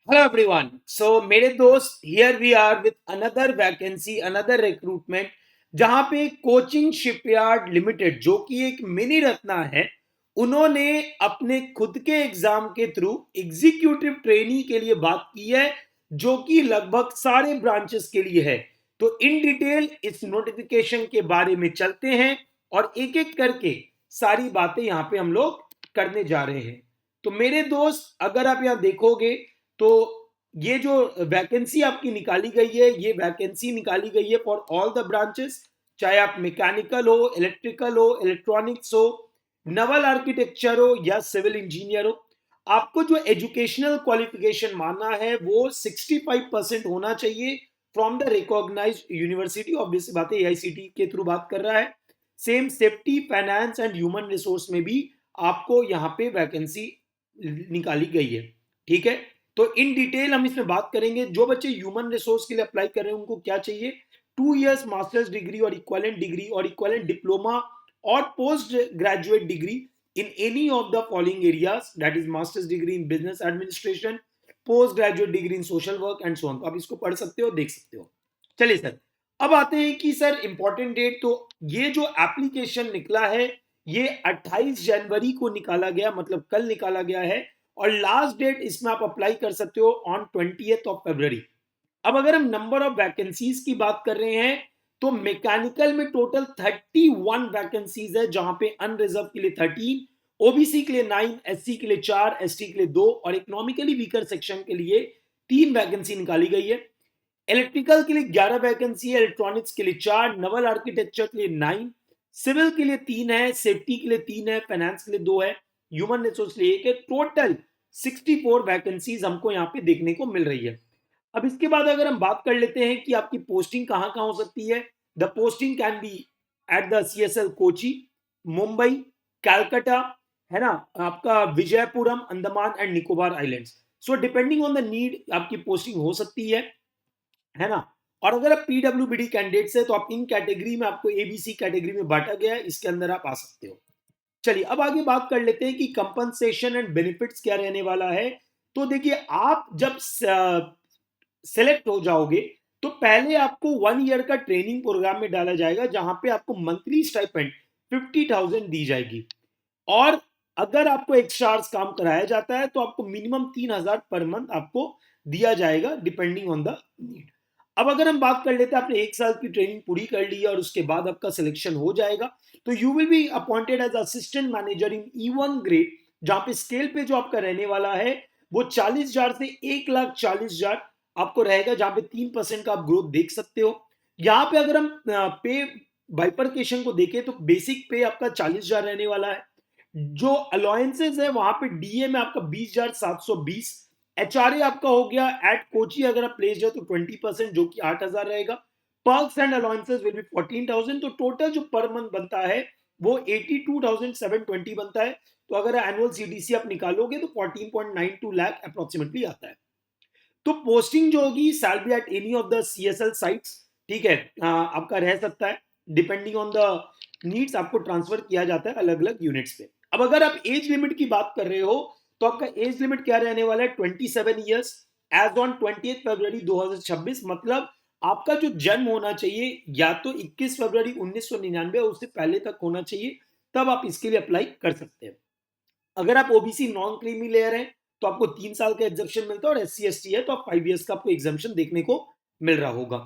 Hello everyone. So मेरे दोस्त here we are with another vacancy, another recruitment जहां पे कोचिंग शिपयार्ड लिमिटेड जो कि एक मिनी रत्ना है, उन्होंने अपने खुद के एग्जाम के थ्रू एग्जीक्यूटिव ट्रेनी के लिए बात की है, जो कि लगभग सारे ब्रांचेस के लिए है। तो इन डिटेल इस नोटिफिकेशन के बारे में चलते हैं और एक एक करके सारी बातें यहाँ पे हम लोग करने जा रहे हैं। तो मेरे दोस्त, अगर आप यहाँ देखोगे तो ये जो वैकेंसी आपकी निकाली गई है, ये वैकेंसी निकाली गई है फॉर ऑल द ब्रांचेस, चाहे आप मैकेनिकल हो, इलेक्ट्रिकल हो, इलेक्ट्रॉनिक्स हो, नवल आर्किटेक्चर हो या सिविल इंजीनियर हो। आपको जो एजुकेशनल क्वालिफिकेशन माना है वो 65% होना चाहिए from the recognised university. Obvious बात है, एआईसीटी के थ्रू बात कर रहा है। Same safety, finance and human resource में भी आपको यहाँ पे वैकेंसी निकाली गई है। ठीक है, तो इन डिटेल हम इसमें बात करेंगे। जो बच्चे ह्यूमन रिसोर्स के लिए अप्लाई कर रहे हैं उनको क्या चाहिए? 2 इयर्स मास्टर्स डिग्री और इक्वलेंट डिप्लोमा और post graduate degree in any of the following areas, that is masters degree in business administration, post graduate degree in social work and so on. तो आप इसको पढ़ सकते हो, देख सकते हो। चलिए सर, अब आते हैं कि सर इंपॉर्टेंट डेट। तो ये जो एप्लीकेशन निकला है ये 28 जनवरी को निकाला गया, मतलब कल निकाला गया है, और लास्ट डेट इसमें आप अप्लाई कर सकते हो ऑन 20th ऑफ फरवरी। अब अगर हम नंबर ऑफ वैकेंसीज की बात कर रहे हैं तो मैकेनिकल में टोटल 31 वैकेंसीज है, जहां पे अनरिजर्व के लिए 13, ओबीसी के लिए 9, एससी के लिए 4, एसटी के लिए 2 और इकोनॉमिकली वीकर सेक्शन के लिए 3 वैकेंसी निकाली गई है। इलेक्ट्रिकल के लिए 11 वैकेंसी है, इलेक्ट्रॉनिक्स के लिए 4, नवल आर्किटेक्चर के लिए 9, सिविल के लिए 3 है, सेफ्टी के लिए 3 है, फाइनेंस के लिए 2 है, ह्यूमन रिसोर्स के लिए 1 है। टोटल 64 वैकेंसीज हमको यहाँ पे देखने को मिल रही है। अब इसके बाद अगर हम बात कर लेते हैं कि आपकी पोस्टिंग कहाँ कहाँ हो सकती है। The posting can be at the CSL Kochi, Mumbai, Calcutta, है ना, आपका Vijayapuram, Andaman and Nicobar islands. So depending on the need आपकी पोस्टिंग हो सकती है ना। और अगर आप पीडब्ल्यूबीडी कैंडिडेट्स है तो आप इन कैटेगरी में, आपको एबीसी कैटेगरी में बांटा गया है, इसके अंदर आप आ सकते हो। चलिए अब आगे बात कर लेते हैं कि कंपनसेशन एंड बेनिफिट्स क्या रहने वाला है। तो देखिए, आप जब सेलेक्ट हो जाओगे तो पहले आपको 1 ईयर का ट्रेनिंग प्रोग्राम में डाला जाएगा, जहां पे आपको मंथली स्टाइपेंड 50,000 दी जाएगी। और अगर आपको एक्स्ट्रा आवर्स काम कराया जाता है तो आपको मिनिमम 3,000 पर मंथ आपको दिया जाएगा, डिपेंडिंग ऑन द नीड। अब अगर हम बात कर लेते हैं, आपने 1 साल की ट्रेनिंग पूरी कर ली है और उसके बाद आपका सिलेक्शन हो जाएगा, तो you will be appointed as assistant manager in E1 grade, जहां पे स्केल पे जो आपका रहने वाला है वो 40,000 से 1,40,000 आपको रहेगा, जहां पे 3% का आप ग्रोथ देख सकते हो। यहाँ पे अगर हम पे बाइफरकेशन को देखें तो बेसिक पे आपका 40,000 रहने वाला है। जो अलाउंसेस है वहां पे डीए में आपका 20,720, एचआरए आपका हो गया एट कोची, अगर आप प्लेस जाए तो 20% जो कि 8,000 रहेगा। Perks and allowances will be 14,000। तो टोटल जो पर मंथ बनता है वो 82,720 बनता है। तो अगर एनुअल सीडीसी आप निकालोगे तो 14.92 लाख अप्रोक्सीमेटली आता है। तो पोस्टिंग जो होगी salary at any of the CSL sites, ठीक है, आपका रह सकता है, डिपेंडिंग ऑन द नीड्स आपको ट्रांसफर किया जाता है अलग अलग यूनिट्स पे। अब अगर आप एज लिमिट की बात कर रहे हो तो आपका एज लिमिट क्या रहने वाला है? 27 ईयर्स एज ऑन 20 फरवरी 2026। मतलब आपका जो जन्म होना चाहिए या तो 21 फरवरी 1999 उससे पहले तक होना चाहिए, तब आप इसके लिए अप्लाई कर सकते हैं। अगर आप ओबीसी नॉन क्रीमी लेयर हैं तो आपको 3 साल का एग्जामेशन मिलता है, और एस सी है तो आप 5 ईयर्स का आपको एग्जामेशन देखने को मिल रहा होगा।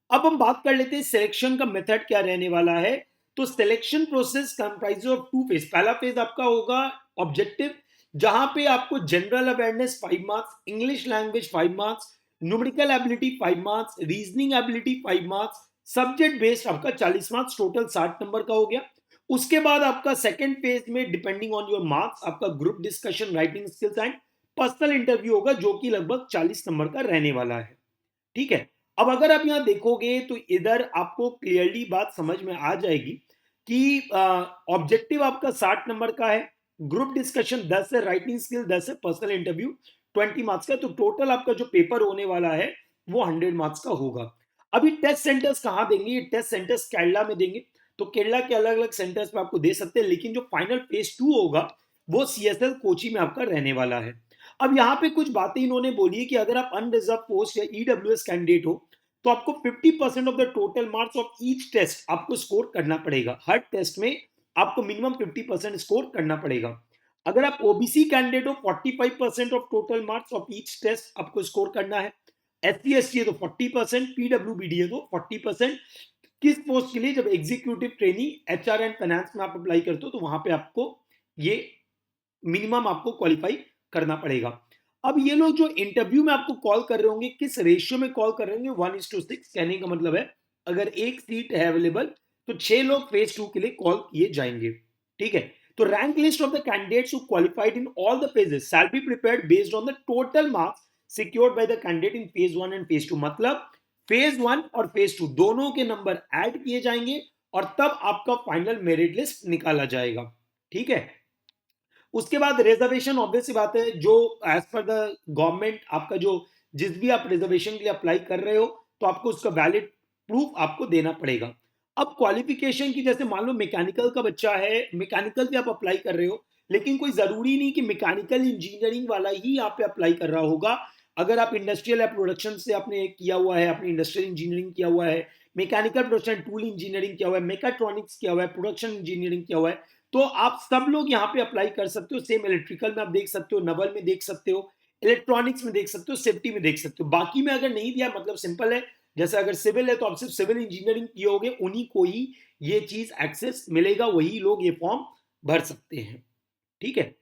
अब हम बात कर लेते हैं सिलेक्शन का मेथड क्या रहने वाला है। तो selection process comprise of 2 phase. पहला फेज आपका होगा ऑब्जेक्टिव, जहां पे आपको general awareness 5 marks, English language 5 marks, numerical ability 5 marks, reasoning ability 5 marks, subject based आपका 40 मार्क्स, टोटल 60 नंबर का हो गया। उसके बाद आपका सेकंड फेज में डिपेंडिंग ऑन योर मार्क्स आपका group discussion, writing skills and personal interview होगा, जो कि लगभग 40 नंबर का रहने वाला है। ठीक है, अब अगर आप यहां देखोगे तो इधर आपको क्लियरली बात समझ में आ जाएगी कि ऑब्जेक्टिव आपका 60 नंबर का है, ग्रुप डिस्कशन 10 है, राइटिंग स्किल 10 है, पर्सनल इंटरव्यू 20 मार्क्स का। तो टोटल आपका जो पेपर होने वाला है वो 100 मार्क्स का होगा। अभी टेस्ट सेंटर्स कहां देंगे? ये टेस्ट सेंटर्स केरला में देंगे। तो केरला के अलग अलग सेंटर्स पे आपको दे सकते हैं, लेकिन जो फाइनल फेज 2 होगा वो सीएसएल कोची में आपका रहने वाला है। अब यहाँ पे कुछ बातें इन्होंने बोली है कि अगर आप अनरिजर्व पोस्ट या ईडब्ल्यूएस कैंडिडेट हो तो आपको 50% of the total marks of each test आपको स्कोर करना पड़ेगा। हर टेस्ट में आपको मिनिमम 50% स्कोर करना पड़ेगा। अगर आप ओबीसी कैंडिडेट हो 45% of total marks of each test आपको स्कोर करना है। एससी एसटी है तो 40%, पीडब्ल्यूबीडी है तो 40%। किस पोस्ट के लिए? जब executive trainee HR and finance में आप अप्लाई करते हो तो वहां पे आपको ये मिनिमम आपको क्वालिफाई करना पड़ेगा। अब ये लोग जो इंटरव्यू में आपको कॉल कर रहे होंगे किस रेशियो में कॉल कर रहे होंगे? 1:6। कहने का मतलब है अगर एक सीट है अवेलेबल तो 6 लोग फेज 2 के लिए कॉल किए जाएंगे। ठीक है, तो rank list of the candidates who qualified in all the phases shall be prepared based on the total marks secured by the candidate in phase 1 and phase 2। मतलब फेज 1 और फेज 2 दोनों के नंबर ऐड किए जाएंगे और तब आपका final merit list निकाला जाएगा। ठीक है, उसके बाद रिजर्वेशन ऑब्वियस सी बात है, जो एज पर द गवर्नमेंट आपका जो जिस भी आप रिजर्वेशन के लिए अप्लाई कर रहे हो तो आपको उसका वैलिड प्रूफ आपको देना पड़ेगा। अब क्वालिफिकेशन की, जैसे मान लो मैकेनिकल का बच्चा है, मैकेनिकल पे आप अप्लाई कर रहे हो, लेकिन कोई जरूरी नहीं कि मैकेनिकल इंजीनियरिंग वाला ही यहाँ पे अप्लाई कर रहा होगा। अगर आप इंडस्ट्रियल या प्रोडक्शन से आपने किया हुआ है, अपनी इंडस्ट्रियल इंजीनियरिंग किया हुआ है, मैकेनिकल प्रोडक्शन टूल इंजीनियरिंग किया हुआ है, मेकाट्रॉनिक्स किया हुआ है, प्रोडक्शन इंजीनियरिंग किया हुआ है, तो आप सब लोग यहाँ पे अप्लाई कर सकते हो। सेम इलेक्ट्रिकल में आप देख सकते हो, नवल में देख सकते हो, इलेक्ट्रॉनिक्स में देख सकते हो, सेफ्टी में देख सकते हो। बाकी में अगर नहीं दिया मतलब सिंपल है, जैसे अगर सिविल है तो आप सिर्फ सिविल इंजीनियरिंग किए होगे, उन्हीं को ही ये चीज एक्सेस मिलेगा, वही लोग ये फॉर्म भर सकते हैं। ठीक है,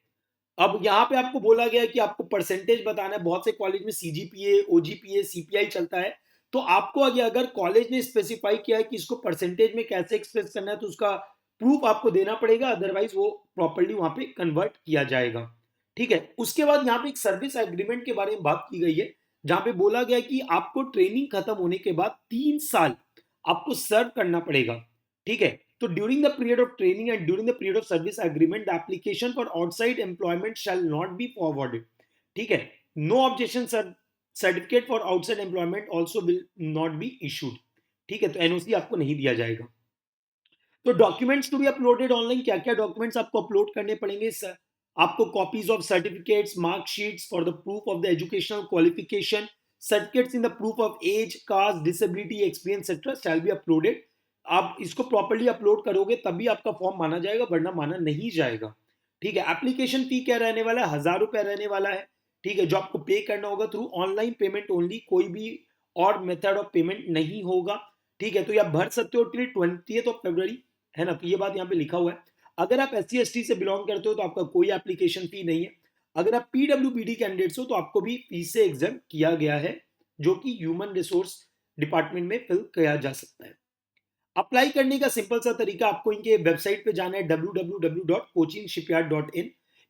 अब यहाँ पे आपको बोला गया है कि आपको परसेंटेज बताना है। बहुत से कॉलेज में सीजीपीए, ओजीपीए, सीपीआई चलता है, तो आपको आगे अगर कॉलेज ने स्पेसिफाई किया है कि इसको परसेंटेज में कैसे एक्सप्रेस करना है तो उसका प्रूफ आपको देना पड़ेगा, अदरवाइज वो प्रॉपर्ली वहां पे कन्वर्ट किया जाएगा। ठीक है, उसके बाद यहाँ पे एक सर्विस एग्रीमेंट के बारे में बात की गई है, जहां पे बोला गया है कि आपको ट्रेनिंग खत्म होने के बाद 3 साल आपको सर्व करना पड़ेगा। ठीक है, तो during the period of training and during the period of service agreement the application for outside employment shall not be forwarded. ठीक है, no objection certificate for outside employment also will not be issued. ठीक है, तो NOC आपको नहीं दिया जाएगा। तो documents to be uploaded online, क्या क्या डॉक्यूमेंट्स आपको अपलोड करने पड़ेंगे? सर, आपको copies of certificates, marksheets for the proof of the educational qualification, certificates in the proof of age, caste, disability, experience etcetera shall be uploaded. आप इसको properly upload करोगे तभी आपका फॉर्म माना जाएगा, वरना माना नहीं जाएगा। ठीक है, एप्लीकेशन फी क्या रहने वाला है? 1000 रुपए रहने वाला है। ठीक है, जो आपको पे करना होगा थ्रू ऑनलाइन पेमेंट ओनली, कोई भी और मेथड ऑफ पेमेंट नहीं होगा। ठीक है, तो ये आप भर सकते हो टिल 20 फरवरी, है ना? तो ये बात यहाँ पे लिखा हुआ है। अगर आप एससी एसटी से बिलोंग करते हो तो आपका कोई एप्लीकेशन फी नहीं है। अगर आप पीडब्ल्यूबीडी कैंडिडेट्स हो तो आपको भी फीस से एग्जाम किया गया है, जो कि ह्यूमन रिसोर्स डिपार्टमेंट में फिल किया जा सकता है। अप्लाई करने का सिंपल सा तरीका, आपको इनके वेबसाइट पे जाना है www.coachingshipyard.in।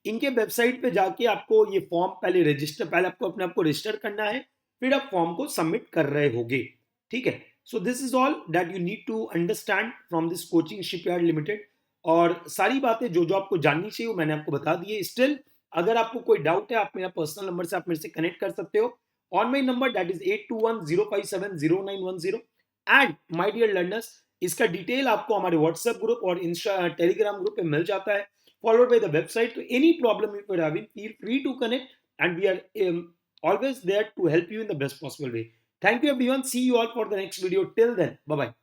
इनके वेबसाइट पे जाके आपको ये फॉर्म पहले आपको अपने आप को रजिस्टर करना है, फिर आप फॉर्म को सबमिट कर रहे होगे। ठीक है, so this is all that you need to understand from this Cochin shipyard limited. और सारी बातें जो जो आपको जाननी चाहिए वो मैंने आपको बता दी है। स्टिल अगर आपको कोई डाउट है, आप मेरा पर्सनल नंबर से आप मेरे से कनेक्ट कर सकते हो on my number, that is 8210570910। And my dear learners, इसका डिटेल आपको हमारे व्हाट्सएप ग्रुप और इंस्टा टेलीग्राम ग्रुप पे मिल जाता है, फॉलोड बाय द वेबसाइट। तो any problem you are having, feel free to connect and we are always there to help you in the best possible way. Thank you everyone. See you all for the next video. Till then, bye bye.